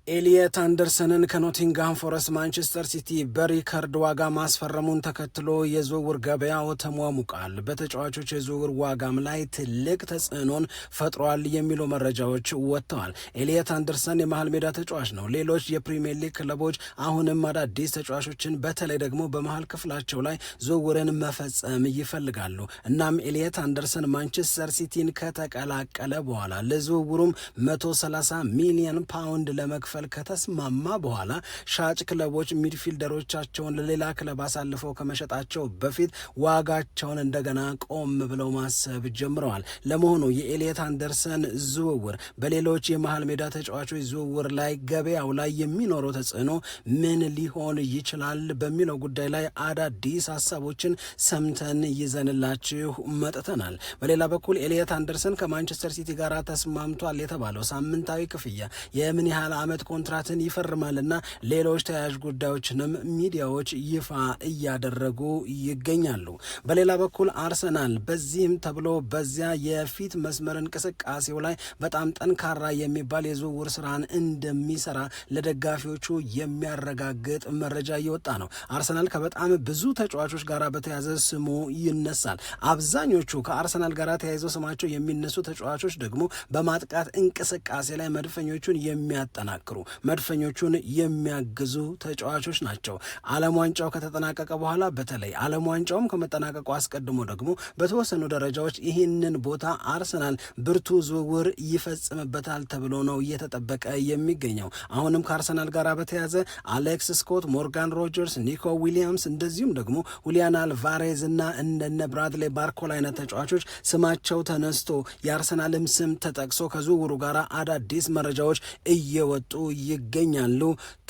ኤሊየት አንደርሰንን ከኖቲንግሃም ፎረስት ማንቸስተር ሲቲ በሪከርድ ዋጋ ማስፈረሙን ተከትሎ የዝውውር ገበያው ተሟሙቃል። በተጫዋቾች የዝውውር ዋጋም ላይ ትልቅ ተጽዕኖን ፈጥሯል የሚሉ መረጃዎች ወጥተዋል። ኤሊየት አንደርሰን የመሃል ሜዳ ተጫዋች ነው። ሌሎች የፕሪሚየር ሊግ ክለቦች አሁንም አዳዲስ ተጫዋቾችን በተለይ ደግሞ በመሃል ክፍላቸው ላይ ዝውውርን መፈጸም ይፈልጋሉ። እናም ኤሊየት አንደርሰን ማንቸስተር ሲቲን ከተቀላቀለ በኋላ ለዝውውሩም 130 ሚሊዮን ፓውንድ ለመክፈል ከተስማማ በኋላ ሻጭ ክለቦች ሚድፊልደሮቻቸውን ለሌላ ክለብ አሳልፈው ከመሸጣቸው በፊት ዋጋቸውን እንደገና ቆም ብለው ማሰብ ጀምረዋል። ለመሆኑ የኤሊየት አንደርሰን ዝውውር በሌሎች የመሃል ሜዳ ተጫዋቾች ዝውውር ላይ ገበያው ላይ የሚኖረው ተጽዕኖ ምን ሊሆን ይችላል በሚለው ጉዳይ ላይ አዳዲስ ሀሳቦችን ሰምተን ይዘንላችሁ መጥተናል። በሌላ በኩል ኤሊየት አንደርሰን ከማንቸስተር ሲቲ ጋር ተስማምቷል የተባለው ሳምንታዊ ክፍያ የምን ያህል ዓመት ኮንትራትን ይፈርማልና ሌሎች ተያያዥ ጉዳዮችንም ሚዲያዎች ይፋ እያደረጉ ይገኛሉ። በሌላ በኩል አርሰናል በዚህም ተብሎ በዚያ የፊት መስመር እንቅስቃሴው ላይ በጣም ጠንካራ የሚባል የዝውውር ስራን እንደሚሰራ ለደጋፊዎቹ የሚያረጋግጥ መረጃ እየወጣ ነው። አርሰናል ከበጣም ብዙ ተጫዋቾች ጋር በተያዘ ስሙ ይነሳል። አብዛኞቹ ከአርሰናል ጋር ተያይዘው ስማቸው የሚነሱ ተጫዋቾች ደግሞ በማጥቃት እንቅስቃሴ ላይ መድፈኞቹን የሚያጠናክሩ መድፈኞቹን የሚያግዙ ተጫዋቾች ናቸው። ዓለም ዋንጫው ከተጠናቀቀ በኋላ በተለይ ዓለም ዋንጫውም ከመጠናቀቁ አስቀድሞ ደግሞ በተወሰኑ ደረጃዎች ይህንን ቦታ አርሰናል ብርቱ ዝውውር ይፈጽምበታል ተብሎ ነው እየተጠበቀ የሚገኘው። አሁንም ከአርሰናል ጋር በተያዘ አሌክስ ስኮት፣ ሞርጋን ሮጀርስ፣ ኒኮ ዊሊያምስ እንደዚሁም ደግሞ ሁሊያን አልቫሬዝ እና እንደነ ብራድሌ ባርኮላ አይነት ተጫዋቾች ስማቸው ተነስቶ የአርሰናልም ስም ተጠቅሶ ከዝውውሩ ጋር አዳዲስ መረጃዎች እየወጡ ይገኛሉ።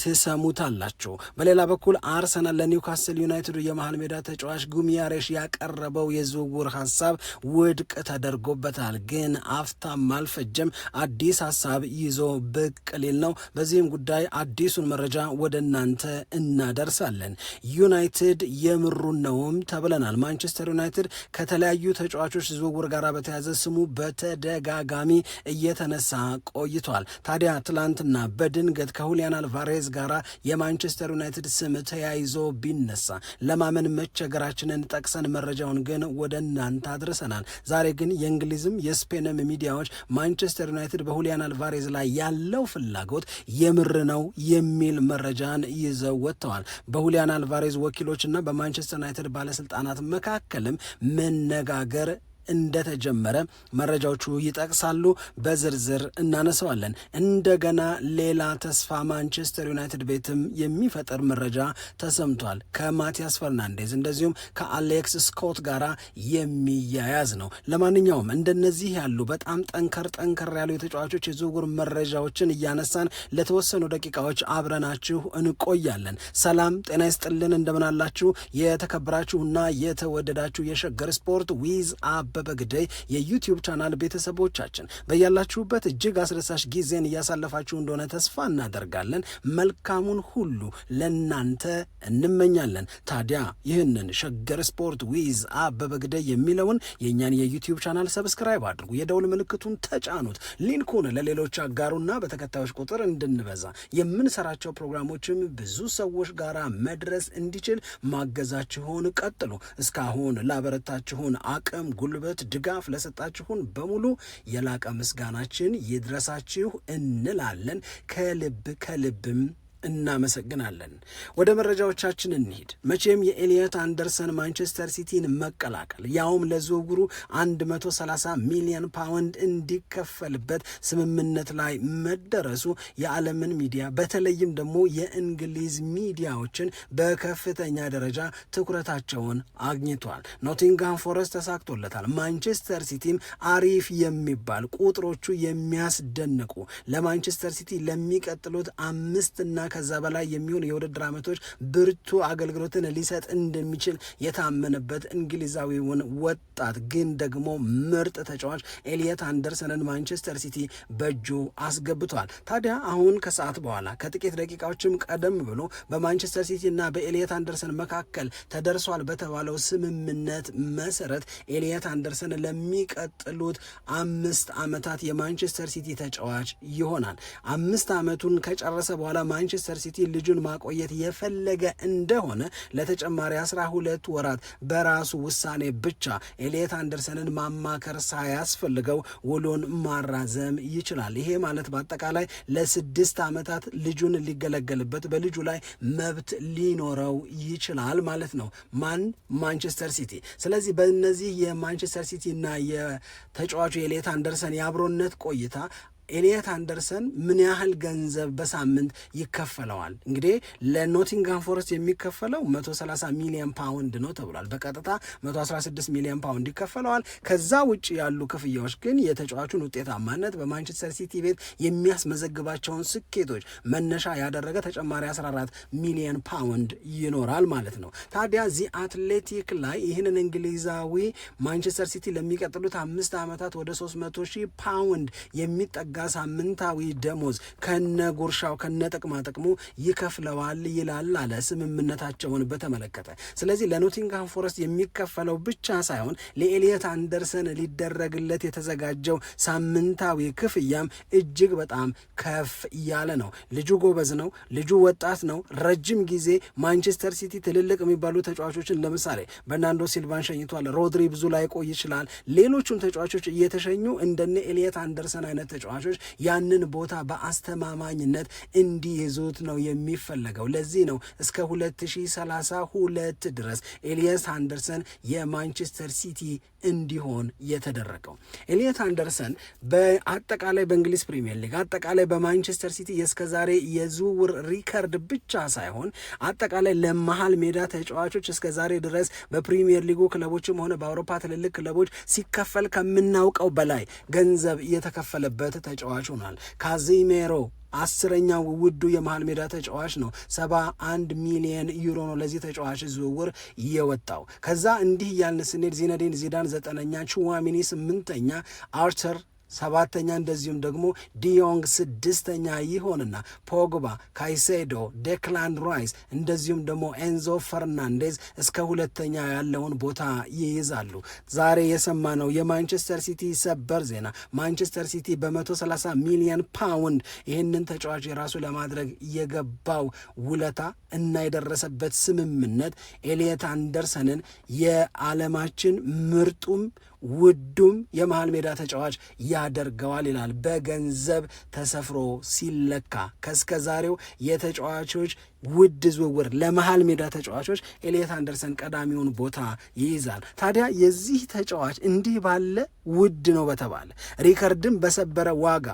ትሰሙታላችሁ። በሌላ በኩል አርሰናል ለኒውካስል ዩናይትድ የመሃል ሜዳ ተጫዋች ጉሚያሬሽ ያቀረበው የዝውውር ሀሳብ ውድቅ ተደርጎበታል። ግን አፍታም አልፈጀም አዲስ ሀሳብ ይዞ ብቅ ሊል ነው። በዚህም ጉዳይ አዲሱን መረጃ ወደ እናንተ እናደርሳለን። ዩናይትድ የምሩን ነውም ተብለናል። ማንቸስተር ዩናይትድ ከተለያዩ ተጫዋቾች ዝውውር ጋር በተያዘ ስሙ በተደጋጋሚ እየተነሳ ቆይቷል። ታዲያ ትላንትና በድንገት ከሁሊያን አልቫሬዝ ጋር የማንቸስተር ዩናይትድ ስም ተያይዞ ቢነሳ ለማመን መቸገራችንን ጠቅሰን መረጃውን ግን ወደ እናንተ አድርሰናል። ዛሬ ግን የእንግሊዝም የስፔንም ሚዲያዎች ማንቸስተር ዩናይትድ በሁሊያን አልቫሬዝ ላይ ያለው ፍላጎት የምር ነው የሚል መረጃን ይዘው ወጥተዋል። በሁሊያን አልቫሬዝ ወኪሎችና በማንቸስተር ዩናይትድ ባለስልጣናት መካከልም መነጋገር እንደተጀመረ መረጃዎቹ ይጠቅሳሉ። በዝርዝር እናነሳዋለን። እንደገና ሌላ ተስፋ ማንቸስተር ዩናይትድ ቤትም የሚፈጠር መረጃ ተሰምቷል። ከማቲያስ ፈርናንዴዝ እንደዚሁም ከአሌክስ ስኮት ጋር የሚያያዝ ነው። ለማንኛውም እንደነዚህ ያሉ በጣም ጠንከር ያሉ የተጫዋቾች የዝውውር መረጃዎችን እያነሳን ለተወሰኑ ደቂቃዎች አብረናችሁ እንቆያለን። ሰላም ጤና ይስጥልን፣ እንደምናላችሁ የተከበራችሁና የተወደዳችሁ የሸገር ስፖርት ዊዝ አበበ ግደይ የዩቲዩብ ቻናል ቤተሰቦቻችን በያላችሁበት እጅግ አስደሳች ጊዜን እያሳለፋችሁ እንደሆነ ተስፋ እናደርጋለን። መልካሙን ሁሉ ለናንተ እንመኛለን። ታዲያ ይህንን ሸገር ስፖርት ዊዝ አበበ ግደይ የሚለውን የእኛን የዩቲዩብ ቻናል ሰብስክራይብ አድርጉ፣ የደውል ምልክቱን ተጫኑት፣ ሊንኩን ለሌሎች አጋሩና በተከታዮች ቁጥር እንድንበዛ የምንሰራቸው ፕሮግራሞችም ብዙ ሰዎች ጋር መድረስ እንዲችል ማገዛችሁን ቀጥሉ። እስካሁን ላበረታችሁን አቅም ጉልበት ድጋፍ ለሰጣችሁን በሙሉ የላቀ ምስጋናችን ይድረሳችሁ እንላለን። ከልብም እናመሰግናለን። ወደ መረጃዎቻችን እንሂድ። መቼም የኤሊየት አንደርሰን ማንቸስተር ሲቲን መቀላቀል ያውም ለዝውውሩ 130 ሚሊዮን ፓውንድ እንዲከፈልበት ስምምነት ላይ መደረሱ የዓለምን ሚዲያ በተለይም ደግሞ የእንግሊዝ ሚዲያዎችን በከፍተኛ ደረጃ ትኩረታቸውን አግኝቷል። ኖቲንግሃም ፎረስት ተሳክቶለታል። ማንቸስተር ሲቲም አሪፍ የሚባል ቁጥሮቹ የሚያስደንቁ ለማንቸስተር ሲቲ ለሚቀጥሉት 5 እና ከዛ በላይ የሚሆን የውድድር ዓመቶች ብርቱ አገልግሎትን ሊሰጥ እንደሚችል የታመነበት እንግሊዛዊውን ወጣት ግን ደግሞ ምርጥ ተጫዋች ኤሊየት አንደርሰንን ማንቸስተር ሲቲ በእጁ አስገብቷል። ታዲያ አሁን ከሰዓት በኋላ ከጥቂት ደቂቃዎችም ቀደም ብሎ በማንቸስተር ሲቲ እና በኤሊየት አንደርሰን መካከል ተደርሷል በተባለው ስምምነት መሰረት ኤሊየት አንደርሰን ለሚቀጥሉት 5 ዓመታት የማንቸስተር ሲቲ ተጫዋች ይሆናል። 5 ዓመቱን ከጨረሰ በኋላ ማንቸስተር ሲቲ ልጁን ማቆየት የፈለገ እንደሆነ ለተጨማሪ 12 ወራት በራሱ ውሳኔ ብቻ ኤሊየት አንደርሰንን ማማከር ሳያስፈልገው ውሉን ማራዘም ይችላል። ይሄ ማለት በአጠቃላይ ለ6 ዓመታት ልጁን ሊገለገልበት በልጁ ላይ መብት ሊኖረው ይችላል ማለት ነው። ማንቸስተር ሲቲ። ስለዚህ በእነዚህ የማንቸስተር ሲቲ እና የተጫዋቹ ኤሊየት አንደርሰን የአብሮነት ቆይታ ኤሊየት አንደርሰን ምን ያህል ገንዘብ በሳምንት ይከፈለዋል? እንግዲህ ለኖቲንግሃም ፎረስት የሚከፈለው 130 ሚሊዮን ፓውንድ ነው ተብሏል። በቀጥታ 116 ሚሊዮን ፓውንድ ይከፈለዋል። ከዛ ውጭ ያሉ ክፍያዎች ግን የተጫዋቹን ውጤታማነት በማንቸስተር ሲቲ ቤት የሚያስመዘግባቸውን ስኬቶች መነሻ ያደረገ ተጨማሪ 14 ሚሊዮን ፓውንድ ይኖራል ማለት ነው። ታዲያ ዚ አትሌቲክ ላይ ይህንን እንግሊዛዊ ማንቸስተር ሲቲ ለሚቀጥሉት 5 ዓመታት ወደ 300,000 ፓውንድ የሚጠጋ ሳምንታዊ ደሞዝ ከነ ጉርሻው ከነ ጥቅማ ጥቅሙ ይከፍለዋል ይላል አለ ስምምነታቸውን በተመለከተ። ስለዚህ ለኖቲንግሃም ፎረስት የሚከፈለው ብቻ ሳይሆን ለኤሊየት አንደርሰን ሊደረግለት የተዘጋጀው ሳምንታዊ ክፍያም እጅግ በጣም ከፍ ያለ ነው። ልጁ ጎበዝ ነው። ልጁ ወጣት ነው። ረጅም ጊዜ ማንቸስተር ሲቲ ትልልቅ የሚባሉ ተጫዋቾችን ለምሳሌ በርናርዶ ሲልቫን ሸኝቷል። ሮድሪ ብዙ ላይ ቆይ ይችላል። ሌሎቹም ተጫዋቾች እየተሸኙ እንደነ ኤሊየት አንደርሰን አይነት ተጫዋቾች ያንን ቦታ በአስተማማኝነት እንዲይዙት ነው የሚፈለገው። ለዚህ ነው እስከ 2032 ድረስ ኤሊየት አንደርሰን የማንቸስተር ሲቲ እንዲሆን የተደረገው። ኤሊየት አንደርሰን በአጠቃላይ በእንግሊዝ ፕሪሚየር ሊግ አጠቃላይ በማንቸስተር ሲቲ የእስከዛሬ የዝውውር ሪከርድ ብቻ ሳይሆን አጠቃላይ ለመሃል ሜዳ ተጫዋቾች እስከዛሬ ድረስ በፕሪሚየር ሊጉ ክለቦችም ሆነ በአውሮፓ ትልልቅ ክለቦች ሲከፈል ከምናውቀው በላይ ገንዘብ የተከፈለበት ተጫዋች ሆኗል። ካዚሜሮ 10ኛው ውዱ የመሃል ሜዳ ተጫዋች ነው። 71 ሚሊዮን ዩሮ ነው ለዚህ ተጫዋች ዝውውር የወጣው። ከዛ እንዲህ ያልን ስንሄድ ዚነዲን ዚዳን 9ኛ፣ ቹዋሚኒ 8ኛ፣ አርቸር 7ኛ እንደዚሁም ደግሞ ዲዮንግ 6ኛ ይሆንና ፖግባ፣ ካይሴዶ፣ ዴክላን ራይስ እንደዚሁም ደግሞ ኤንዞ ፈርናንዴዝ እስከ 2ኛ ያለውን ቦታ ይይዛሉ። ዛሬ የሰማነው የማንቸስተር ሲቲ ሰበር ዜና ማንቸስተር ሲቲ በ130 ሚሊዮን ፓውንድ ይህንን ተጫዋች የራሱ ለማድረግ የገባው ውለታ እና የደረሰበት ስምምነት ኤሊየት አንደርሰንን የዓለማችን ምርጡም ውዱም የመሃል ሜዳ ተጫዋች ያደርገዋል ይላል። በገንዘብ ተሰፍሮ ሲለካ ከእስከ ዛሬው የተጫዋቾች ውድ ዝውውር ለመሃል ሜዳ ተጫዋቾች ኤሊየት አንደርሰን ቀዳሚውን ቦታ ይይዛል። ታዲያ የዚህ ተጫዋች እንዲህ ባለ ውድ ነው በተባለ ሪከርድም በሰበረ ዋጋ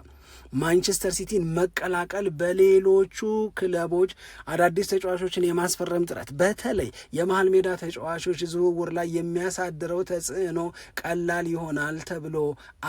ማንቸስተር ሲቲን መቀላቀል በሌሎቹ ክለቦች አዳዲስ ተጫዋቾችን የማስፈረም ጥረት በተለይ የመሃል ሜዳ ተጫዋቾች ዝውውር ላይ የሚያሳድረው ተጽዕኖ ቀላል ይሆናል ተብሎ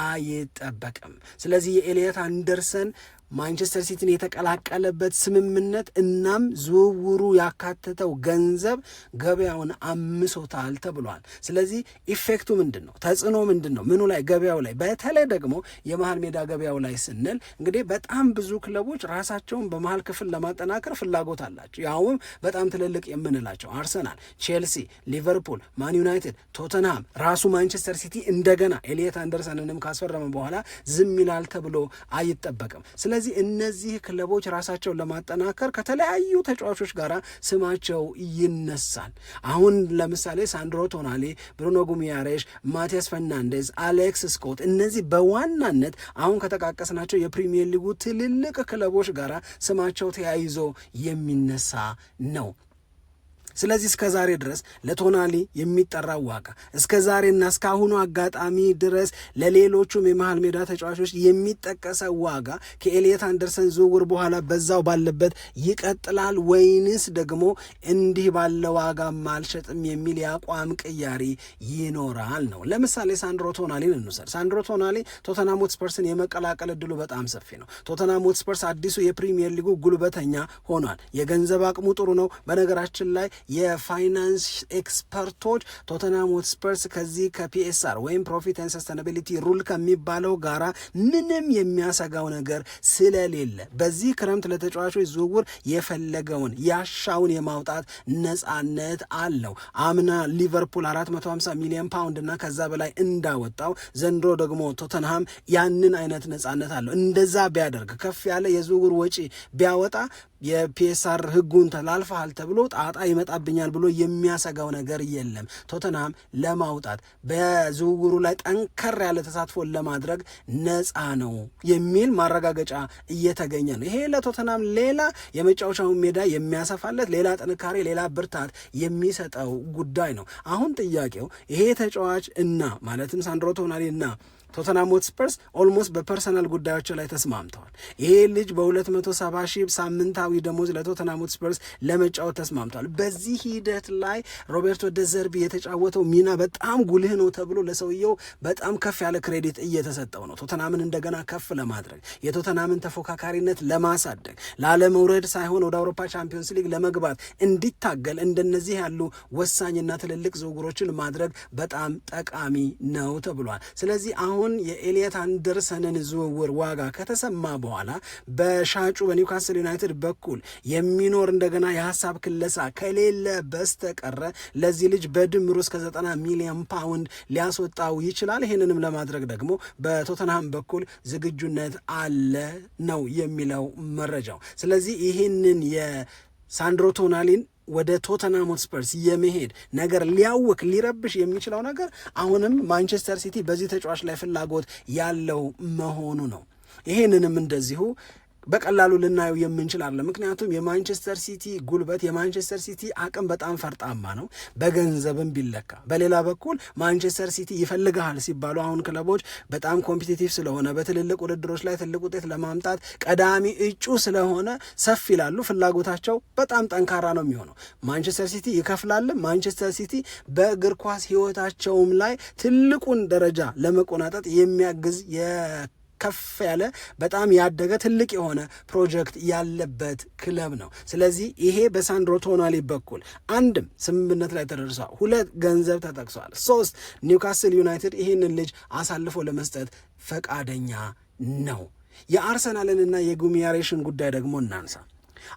አይጠበቅም። ስለዚህ የኤሊየት አንደርሰን ማንቸስተር ሲቲን የተቀላቀለበት ስምምነት እናም ዝውውሩ ያካተተው ገንዘብ ገበያውን አምሶታል ተብሏል። ስለዚህ ኢፌክቱ ምንድን ነው? ተጽዕኖ ምንድን ነው? ምኑ ላይ? ገበያው ላይ። በተለይ ደግሞ የመሃል ሜዳ ገበያው ላይ ስንል እንግዲህ በጣም ብዙ ክለቦች ራሳቸውን በመሃል ክፍል ለማጠናከር ፍላጎት አላቸው። ያውም በጣም ትልልቅ የምንላቸው አርሰናል፣ ቼልሲ፣ ሊቨርፑል፣ ማን ዩናይትድ፣ ቶተንሃም፣ ራሱ ማንቸስተር ሲቲ እንደገና ኤሊየት አንደርሰንንም ካስፈረመ በኋላ ዝም ይላል ተብሎ አይጠበቅም። ስለዚህ እነዚህ ክለቦች ራሳቸውን ለማጠናከር ከተለያዩ ተጫዋቾች ጋር ስማቸው ይነሳል። አሁን ለምሳሌ ሳንድሮ ቶናሊ፣ ብሩኖ ጉሚያሬሽ፣ ማቲያስ ፈርናንዴዝ፣ አሌክስ ስኮት እነዚህ በዋናነት አሁን ከተቃቀስናቸው የፕሪሚየር ሊጉ ትልልቅ ክለቦች ጋር ስማቸው ተያይዞ የሚነሳ ነው። ስለዚህ እስከ ዛሬ ድረስ ለቶናሊ የሚጠራው ዋጋ እስከ ዛሬና እስካሁኑ አጋጣሚ ድረስ ለሌሎቹም የመሃል ሜዳ ተጫዋቾች የሚጠቀሰው ዋጋ ከኤሊየት አንደርሰን ዝውውር በኋላ በዛው ባለበት ይቀጥላል ወይንስ ደግሞ እንዲህ ባለ ዋጋ ማልሸጥም የሚል የአቋም ቅያሪ ይኖራል ነው። ለምሳሌ ሳንድሮ ቶናሊን እንውሰድ። ሳንድሮ ቶናሊ ቶተንሃም ሆትስፐርስን የመቀላቀል እድሉ በጣም ሰፊ ነው። ቶተንሃም ሆትስፐርስ አዲሱ የፕሪሚየር ሊጉ ጉልበተኛ ሆኗል። የገንዘብ አቅሙ ጥሩ ነው። በነገራችን ላይ የፋይናንስ ኤክስፐርቶች ቶተንሃም ሆትስፐርስ ከዚህ ከፒኤስአር ወይም ፕሮፊት ኤንድ ሰስተናቢሊቲ ሩል ከሚባለው ጋራ ምንም የሚያሰጋው ነገር ስለሌለ በዚህ ክረምት ለተጫዋቾች ዝውውር የፈለገውን ያሻውን የማውጣት ነፃነት አለው። አምና ሊቨርፑል 450 ሚሊዮን ፓውንድ እና ከዛ በላይ እንዳወጣው ዘንድሮ ደግሞ ቶተንሃም ያንን አይነት ነፃነት አለው። እንደዛ ቢያደርግ ከፍ ያለ የዝውውር ወጪ ቢያወጣ የፒኤስአር ህጉን ተላልፈሃል ተብሎ ጣጣ ይመጣብኛል ብሎ የሚያሰጋው ነገር የለም። ቶተንሃም ለማውጣት በዝውውሩ ላይ ጠንከር ያለ ተሳትፎን ለማድረግ ነፃ ነው የሚል ማረጋገጫ እየተገኘ ነው። ይሄ ለቶተንሃም ሌላ የመጫወቻውን ሜዳ የሚያሰፋለት ሌላ ጥንካሬ፣ ሌላ ብርታት የሚሰጠው ጉዳይ ነው። አሁን ጥያቄው ይሄ ተጫዋች እና ማለትም ሳንድሮ ቶናሊ እና ቶተንሃም ሆትስፐርስ ኦልሞስት በፐርሰናል ጉዳዮች ላይ ተስማምተዋል። ይሄ ልጅ በ270 ሺህ ሳምንታዊ ደሞዝ ለቶተንሃም ሆትስፐርስ ለመጫወት ተስማምተዋል። በዚህ ሂደት ላይ ሮቤርቶ ደዘርቢ የተጫወተው ሚና በጣም ጉልህ ነው ተብሎ ለሰውየው በጣም ከፍ ያለ ክሬዲት እየተሰጠው ነው። ቶተንሃምን እንደገና ከፍ ለማድረግ የቶተንሃምን ተፎካካሪነት ለማሳደግ ላለመውረድ ሳይሆን ወደ አውሮፓ ቻምፒዮንስ ሊግ ለመግባት እንዲታገል እንደነዚህ ያሉ ወሳኝና ትልልቅ ዝውውሮችን ማድረግ በጣም ጠቃሚ ነው ተብሏል። ስለዚህ አሁን የኤሊየት አንደርሰንን ዝውውር ዋጋ ከተሰማ በኋላ በሻጩ በኒውካስል ዩናይትድ በኩል የሚኖር እንደገና የሀሳብ ክለሳ ከሌለ በስተቀረ ለዚህ ልጅ በድምሩ እስከ 90 ሚሊዮን ፓውንድ ሊያስወጣው ይችላል። ይህንንም ለማድረግ ደግሞ በቶተንሃም በኩል ዝግጁነት አለ ነው የሚለው መረጃው። ስለዚህ ይህንን የሳንድሮ ቶናሊን ወደ ቶተንሃም ሆትስፐርስ የመሄድ ነገር ሊያውክ ሊረብሽ የሚችለው ነገር አሁንም ማንቸስተር ሲቲ በዚህ ተጫዋች ላይ ፍላጎት ያለው መሆኑ ነው። ይሄንንም እንደዚሁ በቀላሉ ልናየው የምንችላለን። ምክንያቱም የማንቸስተር ሲቲ ጉልበት የማንቸስተር ሲቲ አቅም በጣም ፈርጣማ ነው በገንዘብም ቢለካ። በሌላ በኩል ማንቸስተር ሲቲ ይፈልግሃል ሲባሉ አሁን ክለቦች በጣም ኮምፒቲቲቭ ስለሆነ በትልልቅ ውድድሮች ላይ ትልቅ ውጤት ለማምጣት ቀዳሚ እጩ ስለሆነ ሰፊ ይላሉ። ፍላጎታቸው በጣም ጠንካራ ነው የሚሆነው። ማንቸስተር ሲቲ ይከፍላል። ማንቸስተር ሲቲ በእግር ኳስ ህይወታቸውም ላይ ትልቁን ደረጃ ለመቆናጠጥ የሚያግዝ ከፍ ያለ በጣም ያደገ ትልቅ የሆነ ፕሮጀክት ያለበት ክለብ ነው። ስለዚህ ይሄ በሳንድሮ ቶናሊ በኩል አንድም ስምምነት ላይ ተደርሷል፣ 2 ገንዘብ ተጠቅሷል፣ 3 ኒውካስል ዩናይትድ ይህንን ልጅ አሳልፎ ለመስጠት ፈቃደኛ ነው። የአርሰናልንና የጉሚያሬሽን ጉዳይ ደግሞ እናንሳ።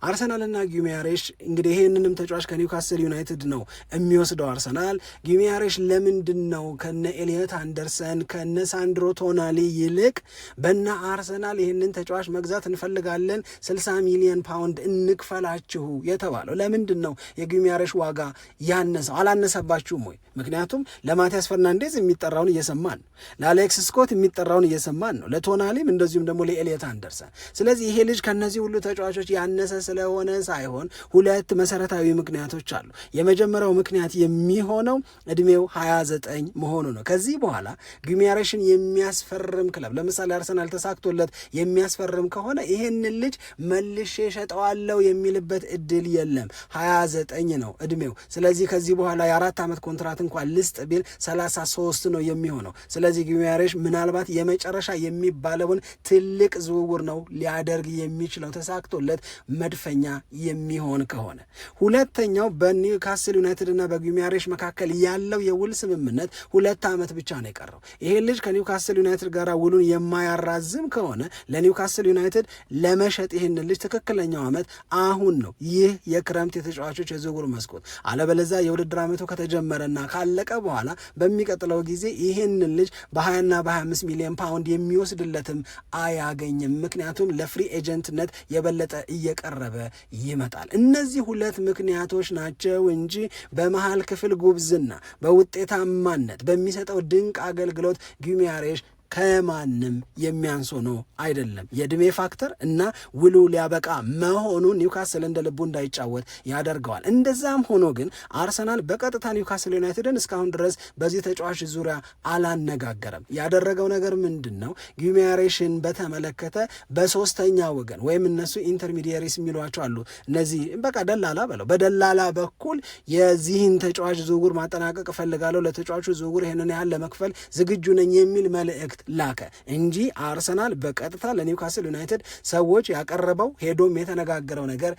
አርሰናልና ጊሜያሬሽ እንግዲህ ይሄንንም ተጫዋች ከኒውካስል ዩናይትድ ነው የሚወስደው አርሰናል። ጊሜያሬሽ ለምንድን ነው ከነ ኤሊየት አንደርሰን ከነ ሳንድሮ ቶናሊ ይልቅ በነ አርሰናል ይሄንን ተጫዋች መግዛት እንፈልጋለን 60 ሚሊዮን ፓውንድ እንክፈላችሁ የተባለው? ለምንድን ነው የጊሜያሬሽ ዋጋ ያነሰው? አላነሰባችሁም ወይ? ምክንያቱም ለማቲያስ ፈርናንዴዝ የሚጠራውን እየሰማን ነው፣ ለአሌክስ ስኮት የሚጠራውን እየሰማን ነው፣ ለቶናሊም እንደዚሁም ደግሞ ለኤሊየት አንደርሰን። ስለዚህ ይሄ ልጅ ከነዚህ ሁሉ ተጫዋቾች ያነሰ ስለሆነ ሳይሆን 2 መሰረታዊ ምክንያቶች አሉ። የመጀመሪያው ምክንያት የሚሆነው እድሜው 29 መሆኑ ነው። ከዚህ በኋላ ጊሜያሬሽን የሚያስፈርም ክለብ ለምሳሌ አርሰናል ተሳክቶለት የሚያስፈርም ከሆነ ይሄንን ልጅ መልሼ ሸጠዋለሁ የሚልበት እድል የለም። 29 ነው እድሜው። ስለዚህ ከዚህ በኋላ የ4 ዓመት ኮንትራት እንኳን ልስጥ ቢል 33 ነው የሚሆነው። ስለዚህ ጊሜያሬሽ ምናልባት የመጨረሻ የሚባለውን ትልቅ ዝውውር ነው ሊያደርግ የሚችለው ተሳክቶለት መድፈኛ የሚሆን ከሆነ። ሁለተኛው በኒውካስል ዩናይትድ እና በጊሜያሬሽ መካከል ያለው የውል ስምምነት 2 ዓመት ብቻ ነው የቀረው። ይሄ ልጅ ከኒውካስል ዩናይትድ ጋር ውሉን የማያራዝም ከሆነ ለኒውካስል ዩናይትድ ለመሸጥ ይህን ልጅ ትክክለኛው ዓመት አሁን ነው፣ ይህ የክረምት የተጫዋቾች የዝውውር መስኮት። አለበለዚያ የውድድር ዓመቱ ከተጀመረና ካለቀ በኋላ በሚቀጥለው ጊዜ ይህን ልጅ በ20 እና በ25 ሚሊዮን ፓውንድ የሚወስድለትም አያገኝም። ምክንያቱም ለፍሪ ኤጀንትነት የበለጠ እየቀረበ ይመጣል። እነዚህ 2 ምክንያቶች ናቸው እንጂ በመሃል ክፍል ጉብዝና፣ በውጤታማነት፣ በሚሰጠው ድንቅ አገልግሎት ጊሜያሬሽ ከማንም የሚያንስ ሆኖ አይደለም። የዕድሜ ፋክተር እና ውሉ ሊያበቃ መሆኑ ኒውካስል እንደ ልቡ እንዳይጫወት ያደርገዋል። እንደዛም ሆኖ ግን አርሰናል በቀጥታ ኒውካስል ዩናይትድን እስካሁን ድረስ በዚህ ተጫዋች ዙሪያ አላነጋገረም። ያደረገው ነገር ምንድን ነው? ጊማሬሽን በተመለከተ በሶስተኛ ወገን ወይም እነሱ ኢንተርሚዲየሪስ የሚሏቸው አሉ። እነዚህ በቃ ደላላ በለው፣ በደላላ በኩል የዚህን ተጫዋች ዝውውር ማጠናቀቅ እፈልጋለሁ፣ ለተጫዋቹ ዝውውር ይህንን ያህል ለመክፈል ዝግጁ ነኝ የሚል መልእክት ላከ እንጂ አርሰናል በቀጥታ ለኒውካስል ዩናይትድ ሰዎች ያቀረበው ሄዶም የተነጋገረው ነገር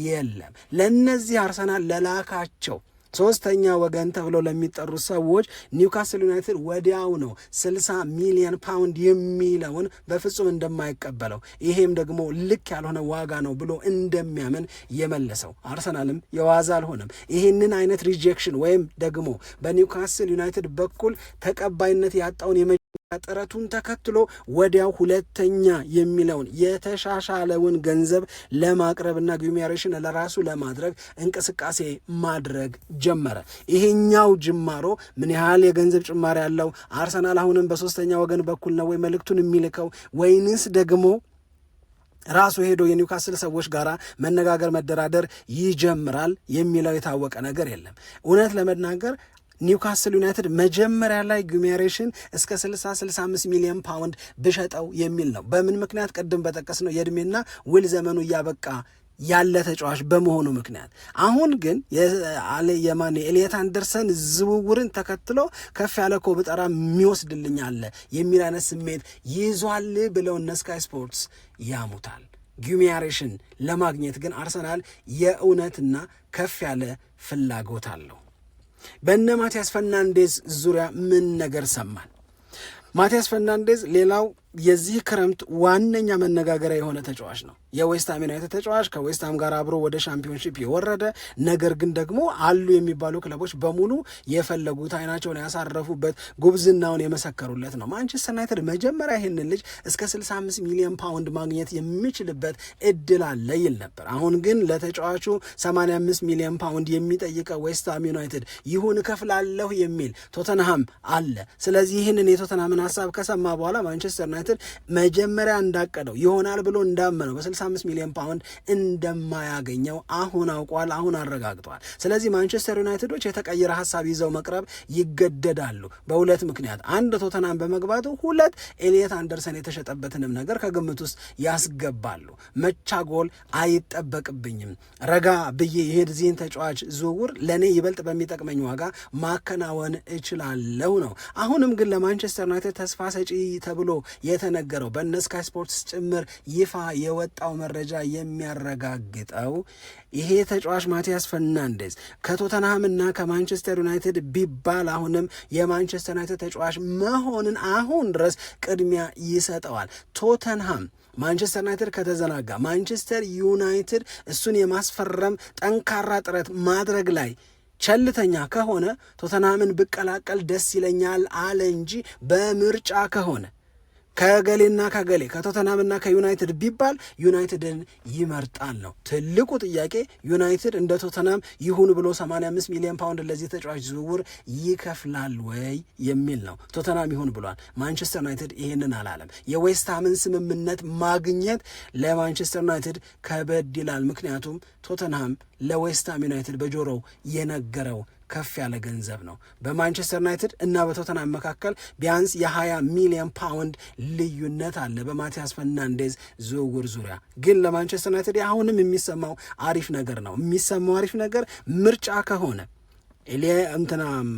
የለም። ለነዚህ አርሰናል ለላካቸው ሶስተኛ ወገን ተብለው ለሚጠሩ ሰዎች ኒውካስል ዩናይትድ ወዲያው ነው 60 ሚሊዮን ፓውንድ የሚለውን በፍጹም እንደማይቀበለው ይሄም ደግሞ ልክ ያልሆነ ዋጋ ነው ብሎ እንደሚያምን የመለሰው። አርሰናልም የዋዛ አልሆነም። ይህንን አይነት ሪጀክሽን ወይም ደግሞ በኒውካስል ዩናይትድ በኩል ተቀባይነት ያጣውን ጥረቱን ተከትሎ ወዲያው ሁለተኛ የሚለውን የተሻሻለውን ገንዘብ ለማቅረብና ጊማሬሽን ለራሱ ለማድረግ እንቅስቃሴ ማድረግ ጀመረ። ይሄኛው ጅማሮ ምን ያህል የገንዘብ ጭማሪ ያለው? አርሰናል አሁንም በሶስተኛ ወገን በኩል ነው ወይ መልእክቱን የሚልከው ወይንስ ደግሞ ራሱ ሄዶ የኒውካስል ሰዎች ጋር መነጋገር መደራደር ይጀምራል የሚለው የታወቀ ነገር የለም። እውነት ለመናገር ኒውካስል ዩናይትድ መጀመሪያ ላይ ጊማሬሽን እስከ 60-65 ሚሊዮን ፓውንድ ብሸጠው የሚል ነው። በምን ምክንያት? ቅድም በጠቀስነው የዕድሜና ውል ዘመኑ እያበቃ ያለ ተጫዋች በመሆኑ ምክንያት። አሁን ግን ኤሊየት አንደርሰን ዝውውርን ተከትሎ ከፍ ያለ እኮ ብጠራ የሚወስድልኝ አለ የሚል አይነት ስሜት ይዟል ብለው እነ ስካይ ስፖርትስ ያሙታል። ጊማሬሽን ለማግኘት ግን አርሰናል የእውነትና ከፍ ያለ ፍላጎት አለው። በእነ ማቲያስ ፈርናንዴዝ ዙሪያ ምን ነገር ሰማን? ማቲያስ ፈርናንዴዝ ሌላው የዚህ ክረምት ዋነኛ መነጋገሪያ የሆነ ተጫዋች ነው። የዌስትሃም ዩናይትድ ተጫዋች ከዌስትሃም ጋር አብሮ ወደ ሻምፒዮንሺፕ የወረደ ነገር ግን ደግሞ አሉ የሚባሉ ክለቦች በሙሉ የፈለጉት አይናቸውን ያሳረፉበት ጉብዝናውን የመሰከሩለት ነው። ማንቸስተር ዩናይትድ መጀመሪያ ይህንን ልጅ እስከ 65 ሚሊዮን ፓውንድ ማግኘት የሚችልበት እድል አለ ይል ነበር። አሁን ግን ለተጫዋቹ 85 ሚሊዮን ፓውንድ የሚጠይቀው ዌስትሃም ዩናይትድ ይሁን እከፍላለሁ የሚል ቶተንሃም አለ። ስለዚህ ይህንን የቶተንሃምን ሀሳብ ከሰማ በኋላ ማንቸስተር ዩናይትድ መጀመሪያ እንዳቀደው ይሆናል ብሎ እንዳመነው በ65 ሚሊዮን ፓውንድ እንደማያገኘው አሁን አውቋል፣ አሁን አረጋግጧል። ስለዚህ ማንቸስተር ዩናይትዶች የተቀየረ ሀሳብ ይዘው መቅረብ ይገደዳሉ በሁለት ምክንያት። አንድ ቶተናም በመግባቱ፣ ሁለት ኤሊየት አንደርሰን የተሸጠበትንም ነገር ከግምት ውስጥ ያስገባሉ። መቻጎል አይጠበቅብኝም፣ ረጋ ብዬ የዚህን ተጫዋች ዝውውር ለእኔ ይበልጥ በሚጠቅመኝ ዋጋ ማከናወን እችላለሁ ነው። አሁንም ግን ለማንቸስተር ዩናይትድ ተስፋ ሰጪ ተብሎ የተነገረው በእነ ስካይ ስፖርትስ ጭምር ይፋ የወጣው መረጃ የሚያረጋግጠው ይሄ ተጫዋች ማቲያስ ፈርናንዴዝ ከቶተንሃምና ከማንቸስተር ዩናይትድ ቢባል አሁንም የማንቸስተር ዩናይትድ ተጫዋች መሆንን አሁን ድረስ ቅድሚያ ይሰጠዋል። ቶተንሃም ማንቸስተር ዩናይትድ ከተዘናጋ ማንቸስተር ዩናይትድ እሱን የማስፈረም ጠንካራ ጥረት ማድረግ ላይ ቸልተኛ ከሆነ ቶተንሃምን ብቀላቀል ደስ ይለኛል አለ እንጂ በምርጫ ከሆነ ከገሌና ከገሌ ከቶተንሃምና ከዩናይትድ ቢባል ዩናይትድን ይመርጣል ነው ትልቁ ጥያቄ። ዩናይትድ እንደ ቶተንሃም ይሁን ብሎ 85 ሚሊዮን ፓውንድ ለዚህ ተጫዋች ዝውውር ይከፍላል ወይ የሚል ነው። ቶተንሃም ይሁን ብሏል። ማንቸስተር ዩናይትድ ይህንን አላለም። የዌስትሃምን ስምምነት ማግኘት ለማንቸስተር ዩናይትድ ከበድ ይላል። ምክንያቱም ቶተንሃም ለዌስትሃም ዩናይትድ በጆሮው የነገረው ከፍ ያለ ገንዘብ ነው። በማንቸስተር ዩናይትድ እና በቶተንሃም መካከል ቢያንስ የ20 ሚሊዮን ፓውንድ ልዩነት አለ በማቲያስ ፈርናንዴዝ ዝውውር ዙሪያ። ግን ለማንቸስተር ዩናይትድ አሁንም የሚሰማው አሪፍ ነገር ነው። የሚሰማው አሪፍ ነገር ምርጫ ከሆነ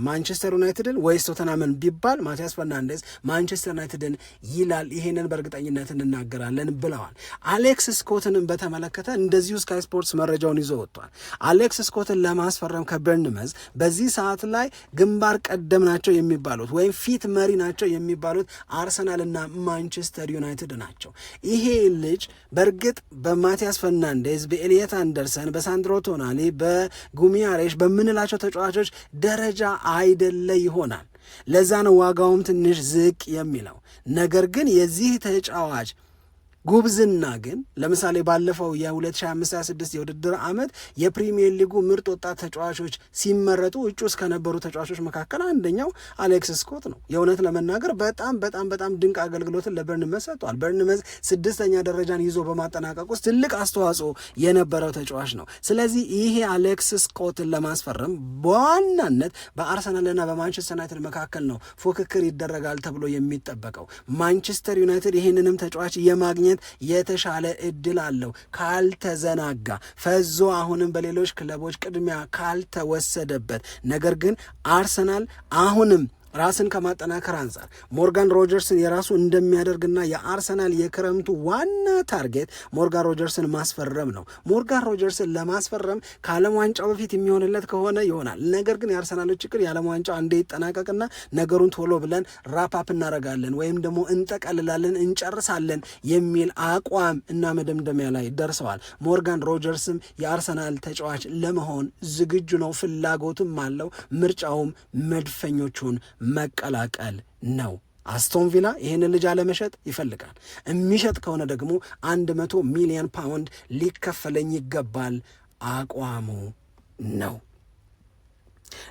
ማንቸስተር ዩናይትድን ወይስ ቶተንሃምን ቢባል ማቲያስ ፈርናንዴዝ ማንቸስተር ዩናይትድን ይላል። ይሄንን በእርግጠኝነት እንናገራለን ብለዋል። አሌክስ ስኮትንም በተመለከተ እንደዚሁ ስካይ ስፖርትስ መረጃውን ይዞ ወጥቷል። አሌክስ ስኮትን ለማስፈረም ከበርንመዝ በዚህ ሰዓት ላይ ግንባር ቀደም ናቸው የሚባሉት ወይም ፊት መሪ ናቸው የሚባሉት አርሰናልና ማንቸስተር ዩናይትድ ናቸው። ይሄ ልጅ በእርግጥ በማቲያስ ፈርናንዴዝ፣ በኤሊየት አንደርሰን፣ በሳንድሮ ቶናሊ፣ በጉሚያሬሽ በምንላቸው ተጫዋቾች ደረጃ አይደለ ይሆናል። ለዛ ነው ዋጋውም ትንሽ ዝቅ የሚለው። ነገር ግን የዚህ ተጫዋች ጉብዝና ግን ለምሳሌ ባለፈው የ2025/26 የውድድር ዓመት የፕሪሚየር ሊጉ ምርጥ ወጣት ተጫዋቾች ሲመረጡ እጩ እስከነበሩ ተጫዋቾች መካከል አንደኛው አሌክስ ስኮት ነው። የእውነት ለመናገር በጣም በጣም በጣም ድንቅ አገልግሎትን ለበርንመዝ ሰጥቷል። በርንመዝ 6ኛ ደረጃን ይዞ በማጠናቀቅ ውስጥ ትልቅ አስተዋጽኦ የነበረው ተጫዋች ነው። ስለዚህ ይሄ አሌክስ ስኮትን ለማስፈረም በዋናነት በአርሰናልና በማንቸስተር ዩናይትድ መካከል ነው ፉክክር ይደረጋል ተብሎ የሚጠበቀው። ማንቸስተር ዩናይትድ ይህንንም ተጫዋች የማግኘት የተሻለ እድል አለው ካልተዘናጋ፣ ፈዞ አሁንም በሌሎች ክለቦች ቅድሚያ ካልተወሰደበት። ነገር ግን አርሰናል አሁንም ራስን ከማጠናከር አንጻር ሞርጋን ሮጀርስን የራሱ እንደሚያደርግና የአርሰናል የክረምቱ ዋና ታርጌት ሞርጋን ሮጀርስን ማስፈረም ነው። ሞርጋን ሮጀርስን ለማስፈረም ከዓለም ዋንጫው በፊት የሚሆንለት ከሆነ ይሆናል። ነገር ግን የአርሰናሎች ችግር የዓለም ዋንጫው አንዴ ይጠናቀቅና ነገሩን ቶሎ ብለን ራፓፕ እናረጋለን ወይም ደግሞ እንጠቀልላለን እንጨርሳለን የሚል አቋም እና መደምደሚያ ላይ ደርሰዋል። ሞርጋን ሮጀርስም የአርሰናል ተጫዋች ለመሆን ዝግጁ ነው፣ ፍላጎትም አለው። ምርጫውም መድፈኞቹን መቀላቀል ነው። አስቶን ቪላ ይህን ልጅ አለመሸጥ ይፈልጋል። የሚሸጥ ከሆነ ደግሞ 100 ሚሊዮን ፓውንድ ሊከፈለኝ ይገባል አቋሙ ነው።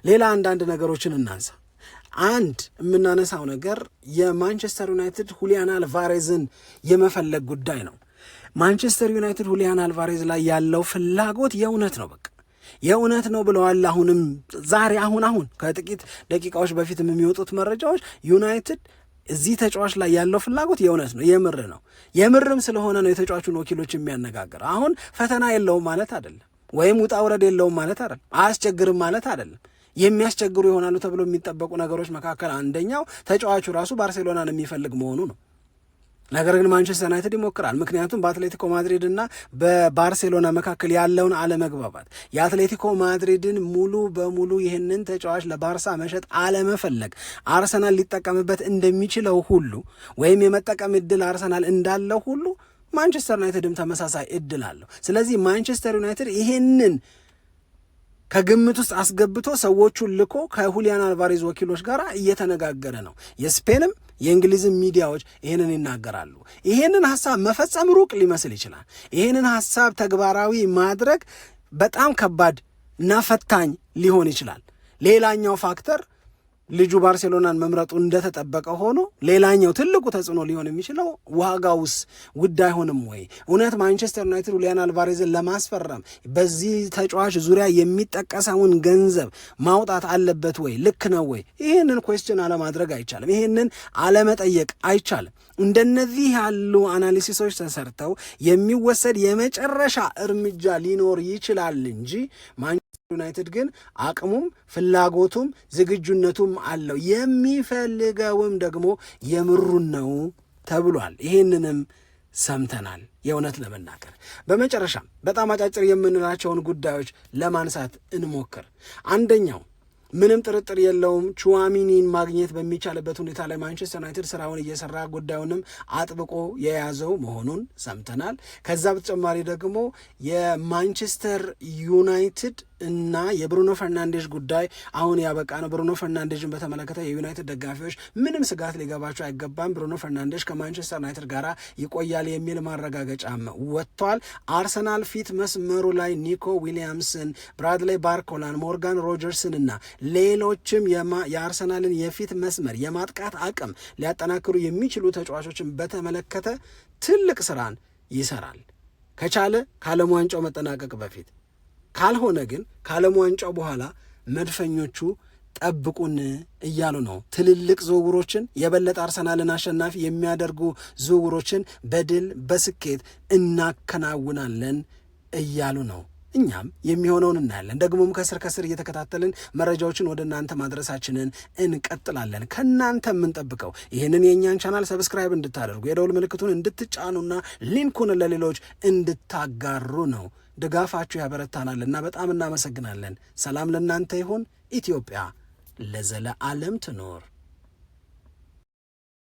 ሌላ አንዳንድ ነገሮችን እናንሳ። አንድ የምናነሳው ነገር የማንቸስተር ዩናይትድ ሁሊያን አልቫሬዝን የመፈለግ ጉዳይ ነው። ማንቸስተር ዩናይትድ ሁሊያን አልቫሬዝ ላይ ያለው ፍላጎት የእውነት ነው፣ በቃ የእውነት ነው ብለዋል። አሁንም ዛሬ አሁን ከጥቂት ደቂቃዎች በፊት የሚወጡት መረጃዎች ዩናይትድ እዚህ ተጫዋች ላይ ያለው ፍላጎት የእውነት ነው፣ የምር ነው። የምርም ስለሆነ ነው የተጫዋቹን ወኪሎች የሚያነጋግር። አሁን ፈተና የለውም ማለት አይደለም፣ ወይም ውጣ ውረድ የለውም ማለት አይደለም፣ አያስቸግርም ማለት አይደለም። የሚያስቸግሩ ይሆናሉ ተብሎ የሚጠበቁ ነገሮች መካከል አንደኛው ተጫዋቹ ራሱ ባርሴሎናን የሚፈልግ መሆኑ ነው። ነገር ግን ማንቸስተር ዩናይትድ ይሞክራል። ምክንያቱም በአትሌቲኮ ማድሪድ እና በባርሴሎና መካከል ያለውን አለመግባባት፣ የአትሌቲኮ ማድሪድን ሙሉ በሙሉ ይህንን ተጫዋች ለባርሳ መሸጥ አለመፈለግ አርሰናል ሊጠቀምበት እንደሚችለው ሁሉ ወይም የመጠቀም እድል አርሰናል እንዳለው ሁሉ ማንቸስተር ዩናይትድም ተመሳሳይ እድል አለው። ስለዚህ ማንቸስተር ዩናይትድ ይህንን ከግምት ውስጥ አስገብቶ ሰዎቹን ልኮ ከሁሊያን አልቫሬዝ ወኪሎች ጋር እየተነጋገረ ነው። የስፔንም የእንግሊዝም ሚዲያዎች ይህንን ይናገራሉ። ይህንን ሐሳብ መፈጸም ሩቅ ሊመስል ይችላል። ይህንን ሐሳብ ተግባራዊ ማድረግ በጣም ከባድ እና ፈታኝ ሊሆን ይችላል። ሌላኛው ፋክተር ልጁ ባርሴሎናን መምረጡ እንደተጠበቀ ሆኖ ሌላኛው ትልቁ ተጽዕኖ ሊሆን የሚችለው ዋጋውስ ውድ አይሆንም ወይ? እውነት ማንቸስተር ዩናይትድ ሁሊያን አልቫሬዝን ለማስፈረም በዚህ ተጫዋች ዙሪያ የሚጠቀሰውን ገንዘብ ማውጣት አለበት ወይ? ልክ ነው ወይ? ይህንን ኩዌስችን አለማድረግ አይቻልም። ይህንን አለመጠየቅ አይቻልም። እንደነዚህ ያሉ አናሊሲሶች ተሰርተው የሚወሰድ የመጨረሻ እርምጃ ሊኖር ይችላል እንጂ ዩናይትድ ግን አቅሙም ፍላጎቱም ዝግጁነቱም አለው፣ የሚፈልገውም ደግሞ የምሩን ነው ተብሏል። ይህንንም ሰምተናል። የእውነት ለመናገር በመጨረሻም በጣም አጫጭር የምንላቸውን ጉዳዮች ለማንሳት እንሞክር። አንደኛው ምንም ጥርጥር የለውም ቹዋሚኒን ማግኘት በሚቻልበት ሁኔታ ላይ ማንቸስተር ዩናይትድ ስራውን እየሰራ ጉዳዩንም አጥብቆ የያዘው መሆኑን ሰምተናል። ከዛ በተጨማሪ ደግሞ የማንቸስተር ዩናይትድ እና የብሩኖ ፈርናንዴዝ ጉዳይ አሁን ያበቃ ነው። ብሩኖ ፈርናንዴዝን በተመለከተ የዩናይትድ ደጋፊዎች ምንም ስጋት ሊገባቸው አይገባም፣ ብሩኖ ፈርናንዴዝ ከማንቸስተር ዩናይትድ ጋር ይቆያል የሚል ማረጋገጫም ወጥቷል። አርሰናል ፊት መስመሩ ላይ ኒኮ ዊሊያምስን፣ ብራድሌይ ባርኮላን፣ ሞርጋን ሮጀርስን እና ሌሎችም የአርሰናልን የፊት መስመር የማጥቃት አቅም ሊያጠናክሩ የሚችሉ ተጫዋቾችን በተመለከተ ትልቅ ስራን ይሰራል። ከቻለ ከዓለም ዋንጫው መጠናቀቅ በፊት፣ ካልሆነ ግን ከዓለም ዋንጫው በኋላ መድፈኞቹ ጠብቁን እያሉ ነው። ትልልቅ ዝውውሮችን የበለጠ አርሰናልን አሸናፊ የሚያደርጉ ዝውውሮችን በድል በስኬት እናከናውናለን እያሉ ነው። እኛም የሚሆነውን እናያለን። ደግሞም ከስር ከስር እየተከታተልን መረጃዎችን ወደ እናንተ ማድረሳችንን እንቀጥላለን። ከእናንተ የምንጠብቀው ይህንን የእኛን ቻናል ሰብስክራይብ እንድታደርጉ የደውል ምልክቱን እንድትጫኑና ሊንኩን ለሌሎች እንድታጋሩ ነው። ድጋፋችሁ ያበረታናልና በጣም እናመሰግናለን። ሰላም ለእናንተ ይሁን። ኢትዮጵያ ለዘለዓለም ትኖር።